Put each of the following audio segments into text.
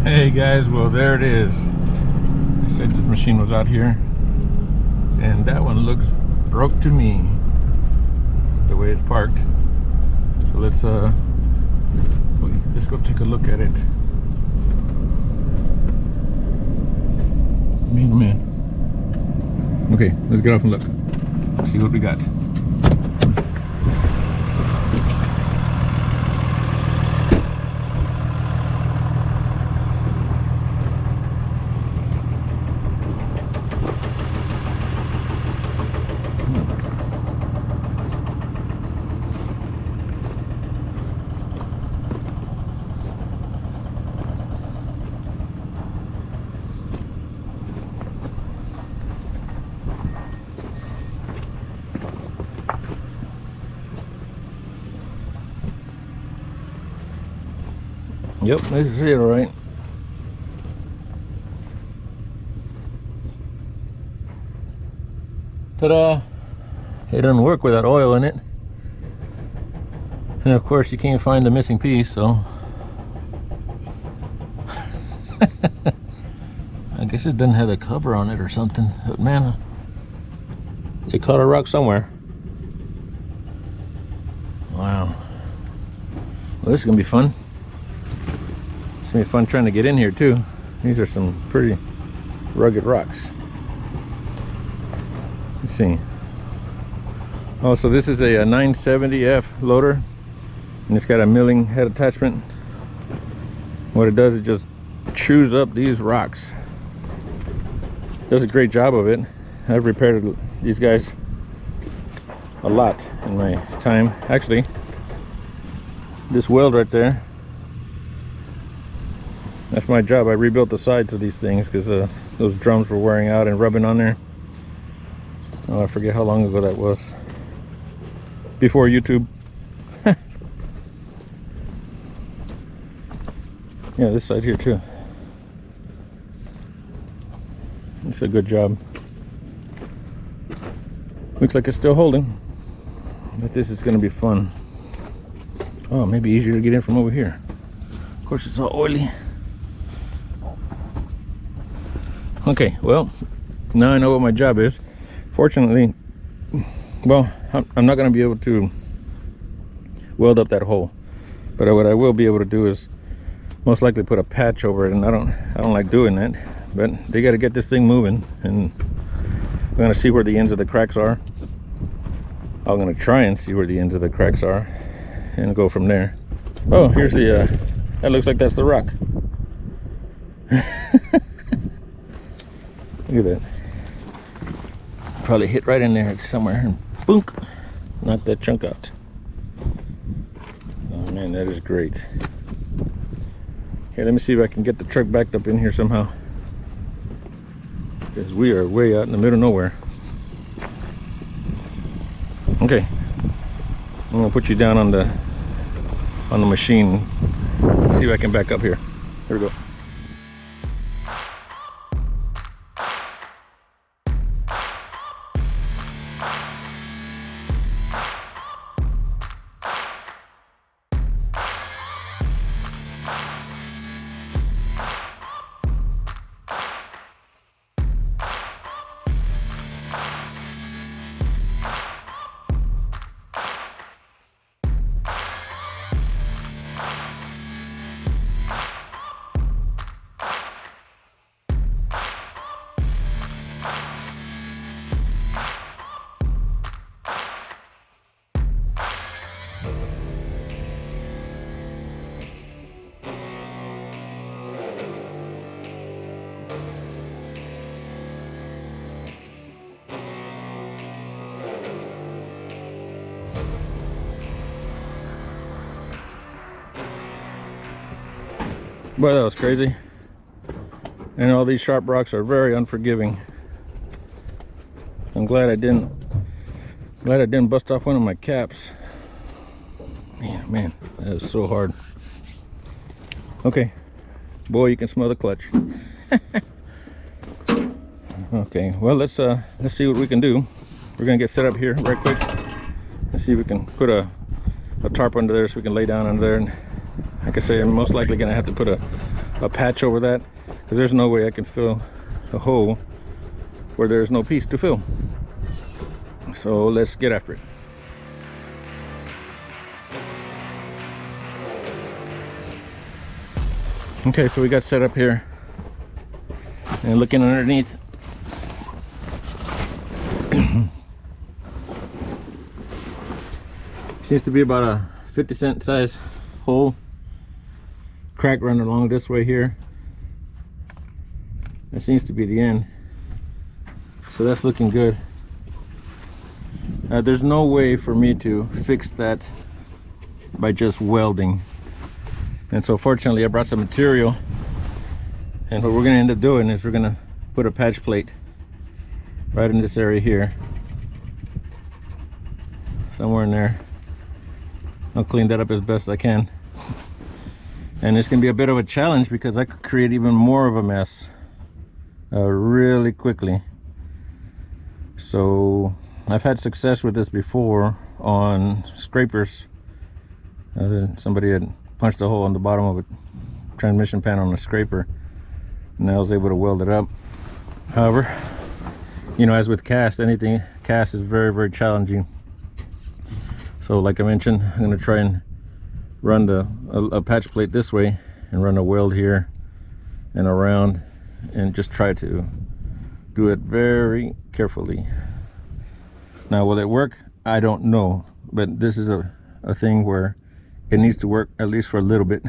Hey guys, well there it is. I said this machine was out here, and that one looks broke to me, the way it's parked. So let's go take a look at it. Man, oh man. Okay, let's get off and look. Let's see what we got. Yep, this is it, all right. Ta-da! It doesn't work without oil in it. And of course you can't find the missing piece, so I guess it doesn't have a cover on it or something. But man, they caught a rock somewhere. Wow. Well, this is gonna be fun. It's gonna be fun trying to get in here too. These are some pretty rugged rocks. Let's see. Oh, so this is a 970F loader, and it's got a milling head attachment. What it does, it just chews up these rocks. Does a great job of it. I've repaired these guys a lot in my time. Actually, this weld right there, that's my job. I rebuilt the sides of these things because those drums were wearing out and rubbing on there. Oh, I forget how long ago that was. Before YouTube. Yeah, this side here too. It's a good job. Looks like it's still holding, but this is going to be fun. Oh, maybe easier to get in from over here. Of course, it's all oily. Okay, well, now I know what my job is. Fortunately, well, I'm not going to be able to weld up that hole, but what I will be able to do is most likely put a patch over it, and I don't like doing that, but they got to get this thing moving, and I'm going to see where the ends of the cracks are. I'm going to try and see where the ends of the cracks are and go from there. Oh, here's the that looks like that's the rock. Look at that. Probably hit right in there somewhere and boonk, knock that chunk out. Oh man, that is great. Okay, let me see if I can get the truck backed up in here somehow, because we are way out in the middle of nowhere. Okay, I'm gonna put you down on the machine. See if I can back up here. Here we go. Boy, that was crazy. And all these sharp rocks are very unforgiving. I'm glad I didn't bust off one of my caps. Man, that is so hard. Okay, boy, you can smell the clutch. Okay, well, let's see what we can do. We're gonna get set up here right quick and see if we can put a tarp under there so we can lay down under there and like I say, I'm most likely gonna have to put a patch over that, because there's no way I can fill a hole where there's no piece to fill. So let's get after it. Okay, so we got set up here, and looking underneath, seems to be about a 50-cent size hole, crack running along this way here. That seems to be the end, so that's looking good. There's no way for me to fix that by just welding, and so fortunately I brought some material, and what we're going to end up doing is we're going to put a patch plate right in this area here, somewhere in there. I'll clean that up as best I can, and it's going to be a bit of a challenge because I could create even more of a mess really quickly. So I've had success with this before on scrapers. Somebody had punched a hole in the bottom of a transmission pan on a scraper, and I was able to weld it up. However, you know, as with cast, anything cast is very, very challenging. So like I mentioned, I'm going to try and run a patch plate this way and run a weld here and around, and just try to do it very carefully. Now, will it work? I don't know, but this is a thing where it needs to work at least for a little bit.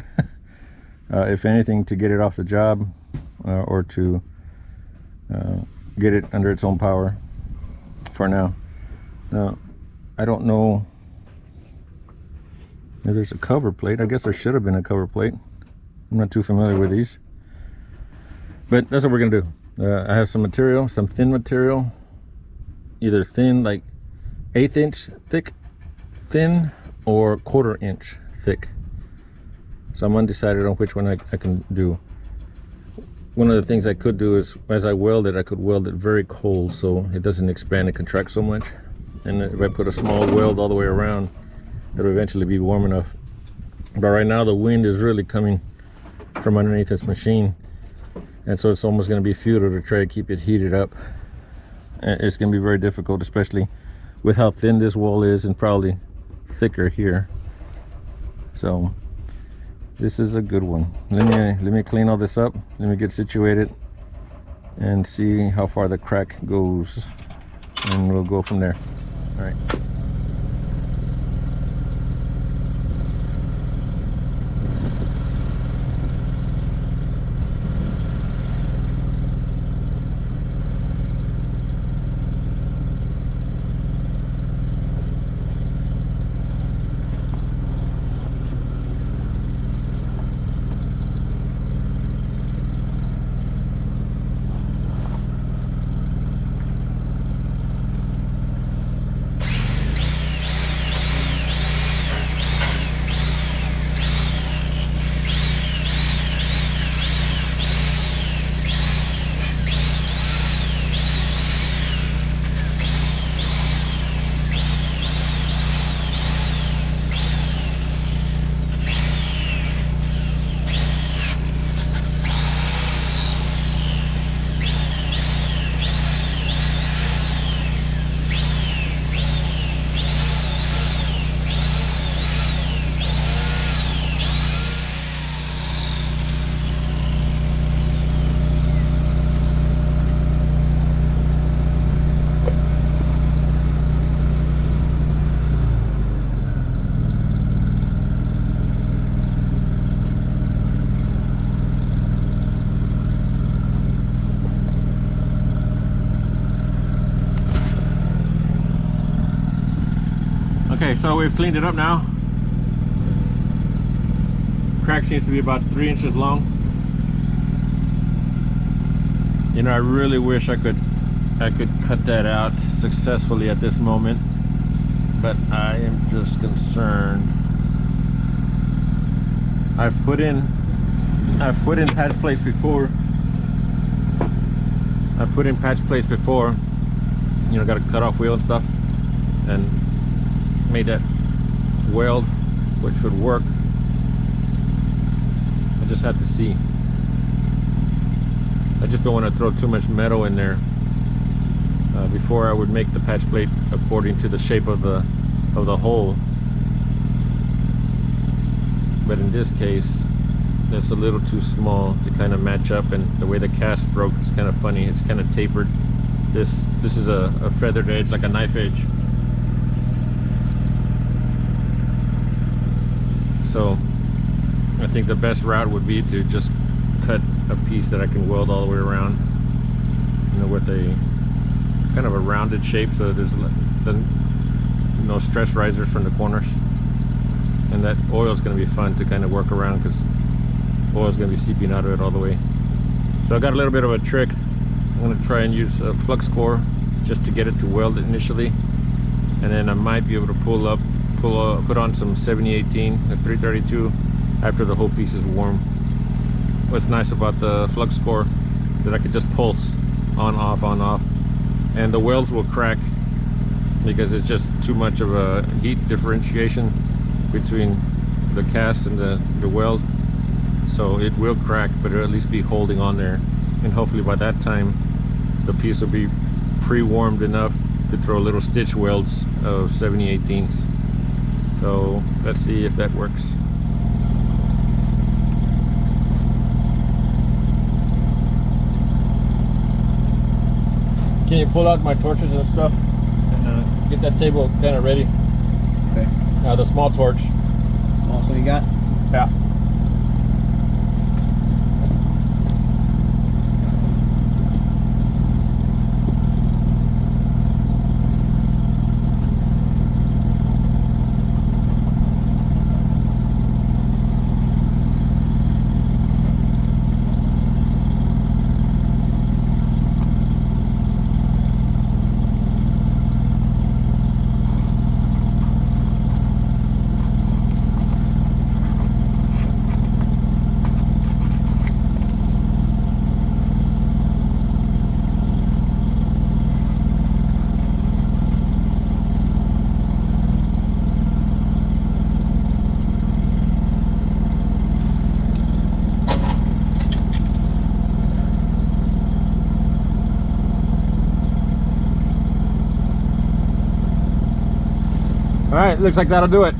If anything, to get it off the job, or to get it under its own power for now. Now, I don't know if there's a cover plate. I guess there should have been a cover plate. I'm not too familiar with these, but that's what we're gonna do. I have some material, some thin material, either thin like 1/8 inch thick thin or 1/4 inch thick. So I'm undecided on which one I can do. One of the things I could do is, as I weld it, I could weld it very cold so it doesn't expand and contract so much. And if I put a small weld all the way around, it'll eventually be warm enough. But right now the wind is really coming from underneath this machine, and so it's almost going to be futile to try to keep it heated up. It's going to be very difficult, especially with how thin this wall is and probably thicker here. So this is a good one. Let me clean all this up, let me get situated and see how far the crack goes, and we'll go from there. All right. Okay, so we've cleaned it up now. Crack seems to be about 3 inches long. You know, I really wish I could cut that out successfully at this moment, but I am just concerned. I've put in patch plates before. I've put in patch plates before. You know, got a cut off wheel and stuff, and made that weld, which would work. just have to see. I just don't want to throw too much metal in there. Before I would make the patch plate according to the shape of the hole, but in this case that's a little too small to kind of match up, and the way the cast broke is kind of funny. It's kind of tapered. This is a feathered edge, like a knife edge. So I think the best route would be to just cut a piece that I can weld all the way around, you know, with a kind of a rounded shape, so there's no stress risers from the corners. And that oil is going to be fun to kind of work around, because oil is going to be seeping out of it all the way. So I got a little bit of a trick. I'm going to try and use a flux core just to get it to weld initially, and then I might be able to put on some 7018 at 332 after the whole piece is warm. What's nice about the flux core is that I could just pulse on off, and the welds will crack because it's just too much of a heat differentiation between the cast and the weld. So it will crack, but it'll at least be holding on there, and hopefully by that time the piece will be pre-warmed enough to throw little stitch welds of 70/18. So let's see if that works. Can you pull out my torches and stuff and get that table kind of ready? Okay. The small torch. That's what you got? Yeah. All right, looks like that'll do it.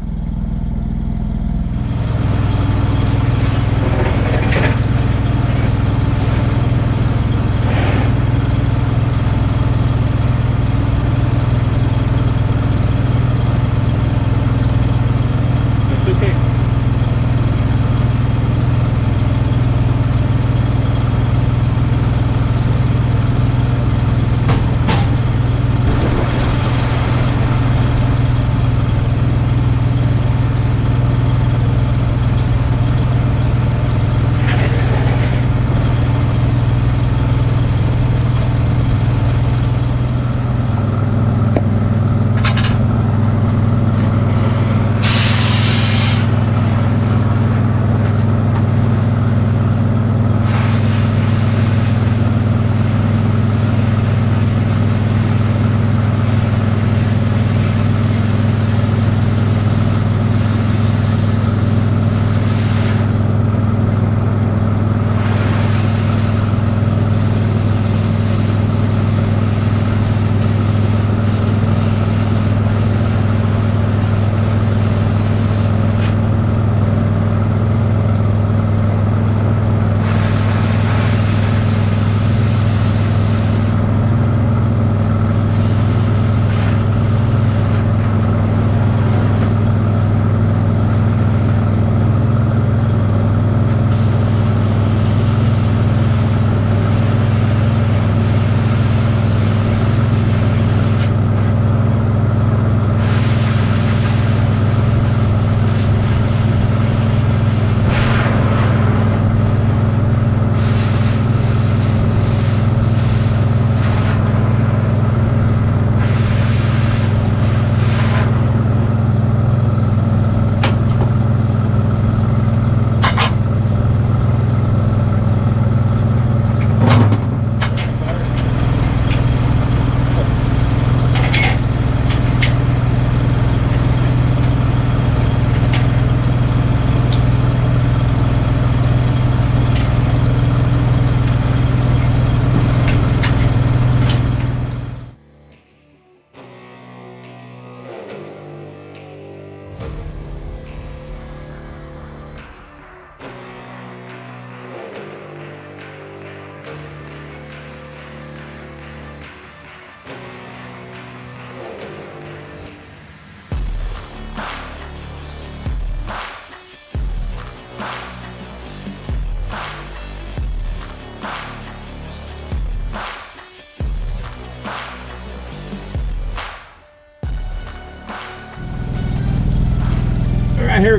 It's okay.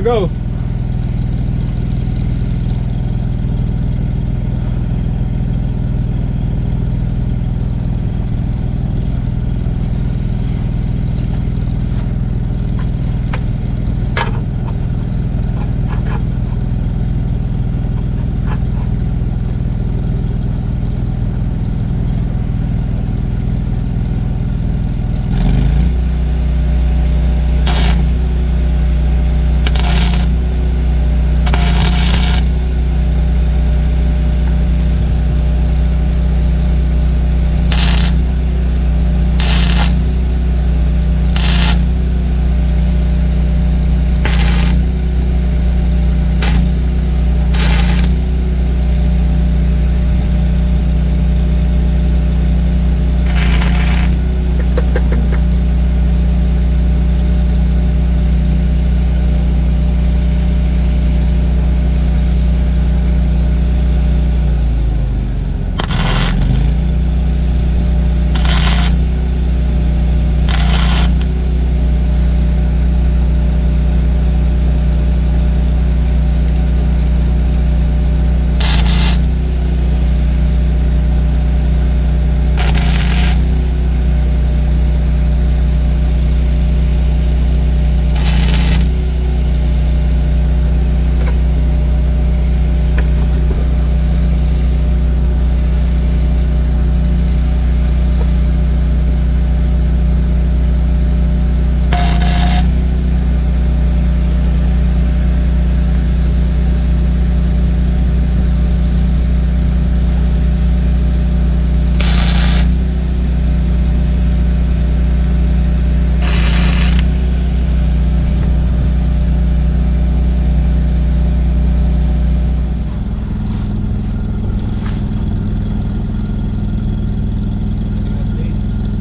her go.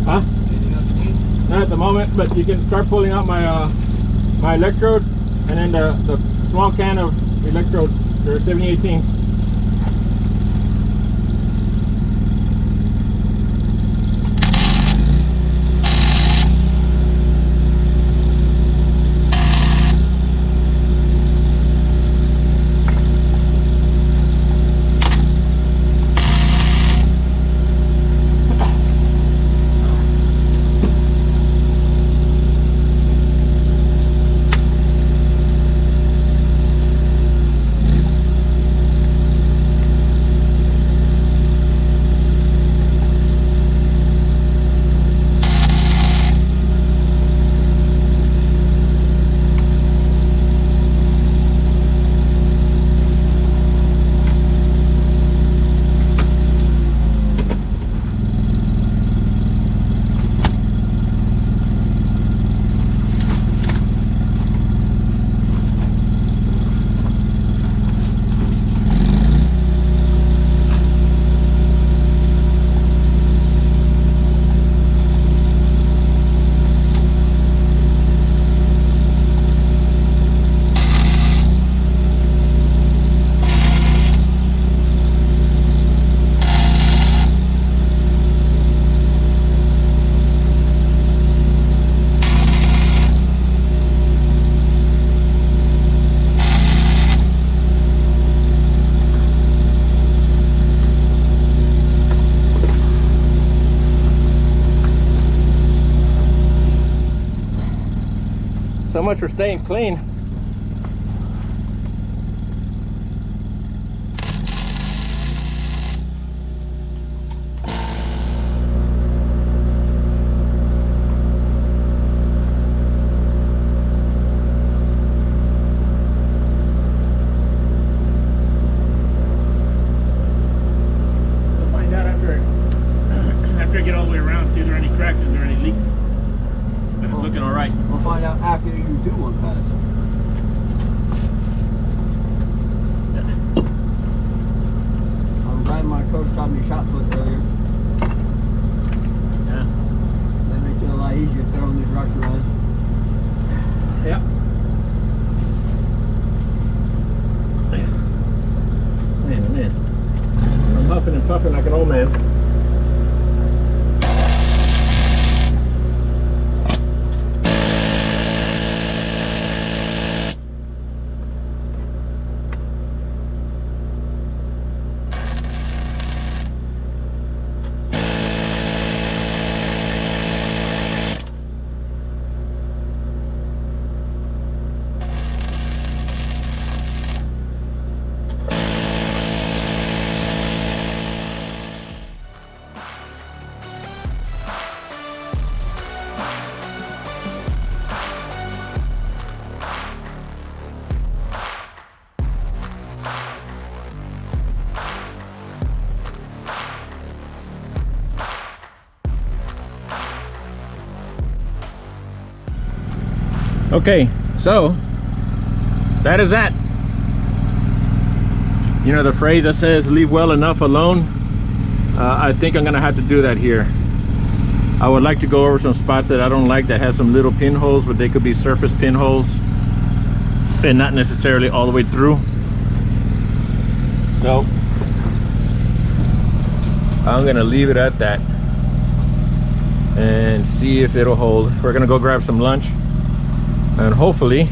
Huh? Not at the moment, but you can start pulling out my my electrode, and then the small can of electrodes. They're 70/18. So much for staying clean. We'll find out after I get all the way around, see if there are any cracks, if there are any leaks. But it's looking all right. We'll find out after you do one pass. I was riding my coach taught me shot put earlier. Yeah. That makes it a lot easier throwing these rocks around. Yeah. Man. I'm huffing and puffing like an old man. Okay, so that is that. You know the phrase that says leave well enough alone? I think I'm gonna have to do that here. I would like to go over some spots that I don't like that have some little pinholes, but they could be surface pinholes and not necessarily all the way through. So I'm gonna leave it at that and see if it'll hold. We're gonna go grab some lunch, and hopefully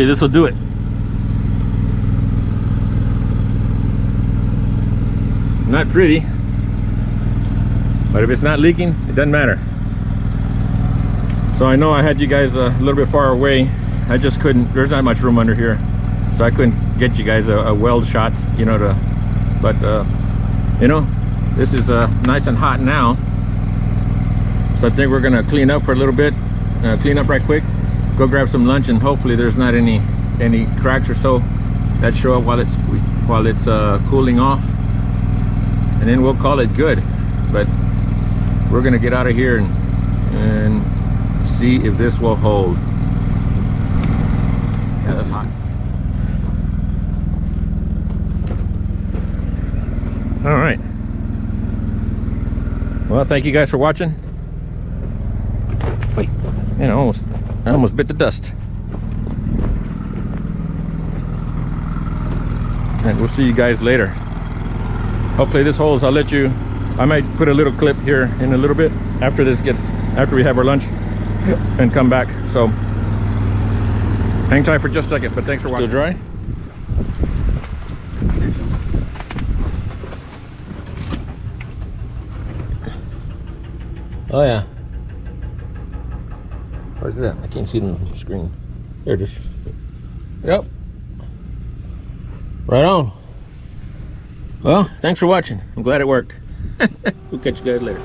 this will do it. Not pretty, but if it's not leaking, it doesn't matter. So I know I had you guys a little bit far away. I just couldn't, there's not much room under here, so I couldn't get you guys a weld shot, you know, but you know, this is nice and hot now, so I think we're gonna clean up for a little bit, clean up right quick, go grab some lunch, and hopefully there's not any cracks or so that show up while it's cooling off, and then we'll call it good. But we're gonna get out of here and see if this will hold. Yeah, that's hot. All right. Well, thank you guys for watching. Wait, man, I almost bit the dust. And we'll see you guys later. Hopefully this holds. I might put a little clip here in a little bit after we have our lunch and come back. So hang tight for just a second, but thanks for watching. Still dry? Oh yeah. Where's it at? I can't see it on the screen. There it is. Yep. Right on. Well, thanks for watching. I'm glad it worked. We'll catch you guys later.